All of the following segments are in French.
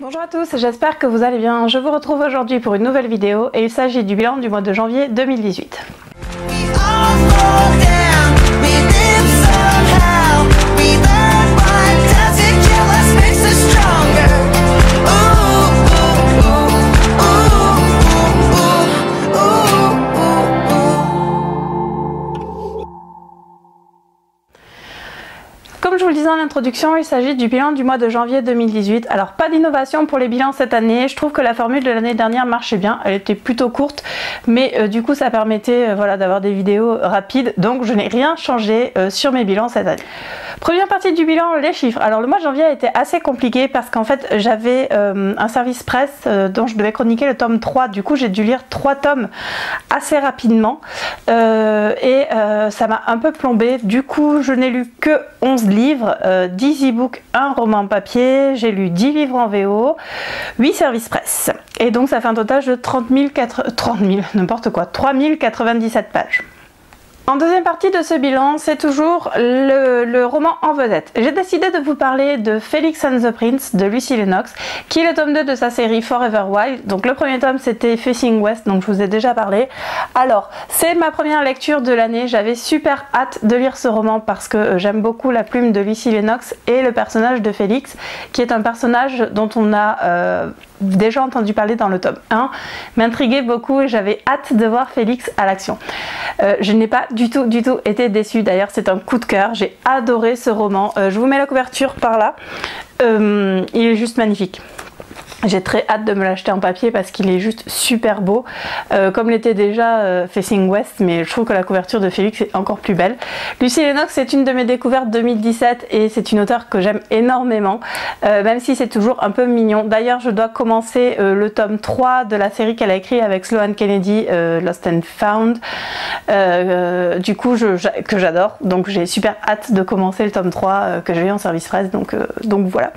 Bonjour à tous, j'espère que vous allez bien. Je vous retrouve aujourd'hui pour une nouvelle vidéo et il s'agit du bilan du mois de janvier 2018. Comme je vous le disais en introduction, il s'agit du bilan du mois de janvier 2018. Alors pas d'innovation pour les bilans cette année, je trouve que la formule de l'année dernière marchait bien, elle était plutôt courte, mais du coup ça permettait voilà, d'avoir des vidéos rapides, donc je n'ai rien changé sur mes bilans cette année. Première partie du bilan, les chiffres. Alors le mois de janvier a été assez compliqué parce qu'en fait j'avais un service presse dont je devais chroniquer le tome 3, du coup j'ai dû lire 3 tomes assez rapidement et ça m'a un peu plombé, du coup je n'ai lu que 11 livres, 10 e-books, un roman papier, j'ai lu 10 livres en VO, 8 services presse. Et donc ça fait un total de 3097 pages. En deuxième partie de ce bilan, c'est toujours le roman en vedette. J'ai décidé de vous parler de Felix and the Prince de Lucy Lennox, qui est le tome 2 de sa série Forever Wild. Donc le premier tome c'était Facing West, donc je vous ai déjà parlé. Alors, c'est ma première lecture de l'année, j'avais super hâte de lire ce roman parce que j'aime beaucoup la plume de Lucy Lennox et le personnage de Félix, qui est un personnage dont on a déjà entendu parler dans le tome 1, m'intriguait beaucoup et j'avais hâte de voir Félix à l'action. Je n'ai pas du tout été déçue, d'ailleurs c'est un coup de cœur, j'ai adoré ce roman. Je vous mets la couverture par là, il est juste magnifique. J'ai très hâte de me l'acheter en papier parce qu'il est juste super beau, comme l'était déjà Facing West, mais je trouve que la couverture de Félix est encore plus belle. Lucy Lennox c'est une de mes découvertes 2017 et c'est une auteure que j'aime énormément, même si c'est toujours un peu mignon. D'ailleurs je dois commencer le tome 3 de la série qu'elle a écrit avec Sloane Kennedy, Lost and Found, du coup que j'adore, donc j'ai super hâte de commencer le tome 3 que j'ai eu en service presse, donc voilà.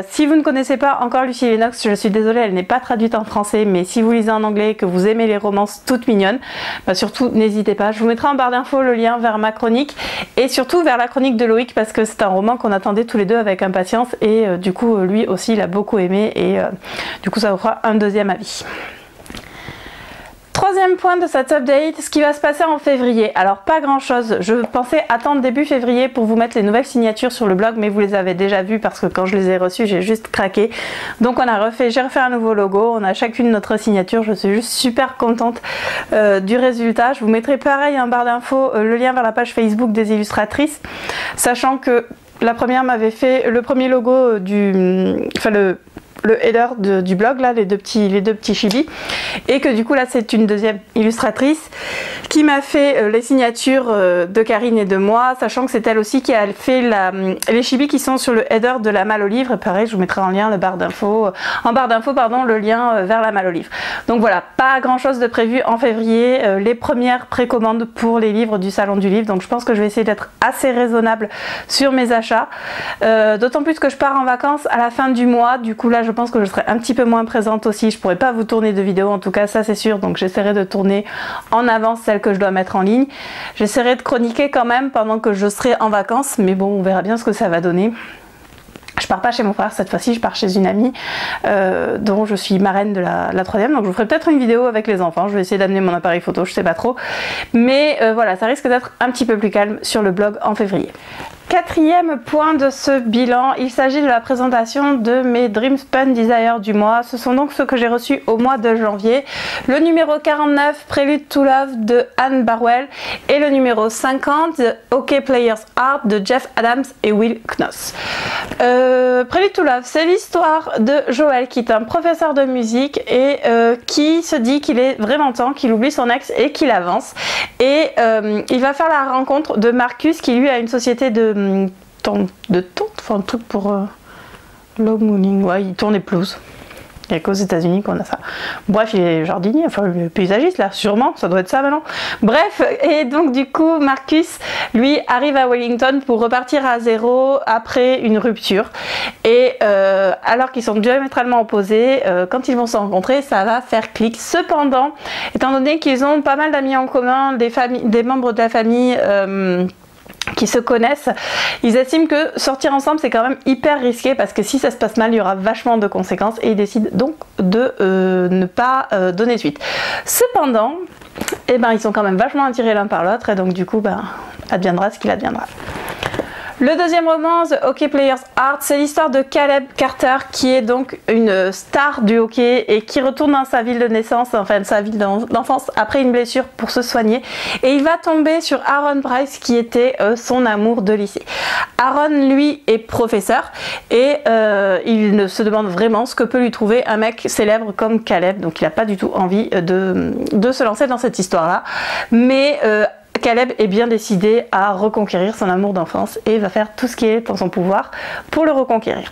Si vous ne connaissez pas encore Lucy Lennox, je suis désolée, elle n'est pas traduite en français, mais si vous lisez en anglais et que vous aimez les romances toutes mignonnes, bah surtout n'hésitez pas. Je vous mettrai en barre d'infos le lien vers ma chronique et surtout vers la chronique de Loïc parce que c'est un roman qu'on attendait tous les deux avec impatience et du coup lui aussi il a beaucoup aimé et du coup ça vous fera un deuxième avis. Troisième point de cette update, ce qui va se passer en février. Alors pas grand chose, je pensais attendre début février pour vous mettre les nouvelles signatures sur le blog, mais vous les avez déjà vues parce que quand je les ai reçues j'ai juste craqué. Donc j'ai refait un nouveau logo, on a chacune notre signature, je suis juste super contente du résultat. Je vous mettrai pareil en barre d'infos le lien vers la page Facebook des illustratrices, sachant que la première m'avait fait le premier logo le header du blog, là, les deux petits chibis, et que du coup là c'est une deuxième illustratrice qui m'a fait les signatures de Karine et de moi, sachant que c'est elle aussi qui a fait les chibis qui sont sur le header de la malle au livre. Et pareil, je vous mettrai en barre d'infos le lien vers la malle au livre. Donc voilà, pas grand chose de prévu en février, les premières précommandes pour les livres du salon du livre, donc je pense que je vais essayer d'être assez raisonnable sur mes achats, d'autant plus que je pars en vacances à la fin du mois, du coup là je pense que je serai un petit peu moins présente aussi, je pourrai pas vous tourner de vidéos en tout cas, ça c'est sûr, donc j'essaierai de tourner en avance celles que je dois mettre en ligne. J'essaierai de chroniquer quand même pendant que je serai en vacances, mais bon on verra bien ce que ça va donner. Je pars pas chez mon frère cette fois-ci, je pars chez une amie dont je suis marraine de la troisième, donc je vous ferai peut-être une vidéo avec les enfants, je vais essayer d'amener mon appareil photo, je sais pas trop, mais voilà, ça risque d'être un petit peu plus calme sur le blog en février. Quatrième point de ce bilan, il s'agit de la présentation de mes Dream Spun Desire du mois. Ce sont donc ceux que j'ai reçus au mois de janvier. Le numéro 49, Prelude to Love de Anne Barwell, et le numéro 50, OK Players Art de Jeff Adams et Will Knoss. Prelude to Love, c'est l'histoire de Joël qui est un professeur de musique et qui se dit qu'il est vraiment temps qu'il oublie son ex et qu'il avance. Et il va faire la rencontre de Marcus qui lui a une société de tente, enfin un truc pour log mooning, ouais, il tourne les pelouses. Il n'y a qu'aux États-Unis qu'on a ça. Bref, il est jardinier, enfin il est paysagiste là, sûrement, ça doit être ça maintenant. Bref, et donc du coup, Marcus, lui, arrive à Wellington pour repartir à zéro après une rupture. Et alors qu'ils sont diamétralement opposés, quand ils vont se rencontrer, ça va faire clic. Cependant, étant donné qu'ils ont pas mal d'amis en commun, des membres de la famille qui se connaissent, ils estiment que sortir ensemble c'est quand même hyper risqué parce que si ça se passe mal il y aura vachement de conséquences et ils décident donc de ne pas donner suite. Cependant, eh ben, ils sont quand même vachement attirés l'un par l'autre et donc du coup adviendra ce qu'il adviendra. Le deuxième roman, The Hockey Players Heart, c'est l'histoire de Caleb Carter qui est donc une star du hockey et qui retourne dans sa ville de naissance, enfin sa ville d'enfance après une blessure pour se soigner et il va tomber sur Aaron Price qui était son amour de lycée. Aaron lui est professeur et il se demande vraiment ce que peut lui trouver un mec célèbre comme Caleb, donc il n'a pas du tout envie de se lancer dans cette histoire là, mais Caleb est bien décidé à reconquérir son amour d'enfance et va faire tout ce qui est en son pouvoir pour le reconquérir.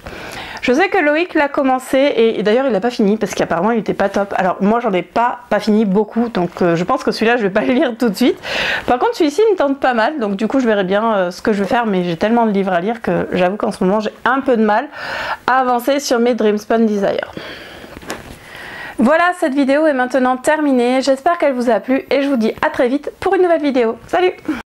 Je sais que Loïc l'a commencé et d'ailleurs il l'a pas fini parce qu'apparemment il était pas top. Alors moi j'en ai pas fini beaucoup donc je pense que celui-là je vais pas le lire tout de suite. Par contre celui-ci me tente pas mal donc du coup je verrai bien ce que je vais faire, mais j'ai tellement de livres à lire que j'avoue qu'en ce moment j'ai un peu de mal à avancer sur mes Dreamspun Desire. Voilà, cette vidéo est maintenant terminée, j'espère qu'elle vous a plu et je vous dis à très vite pour une nouvelle vidéo. Salut!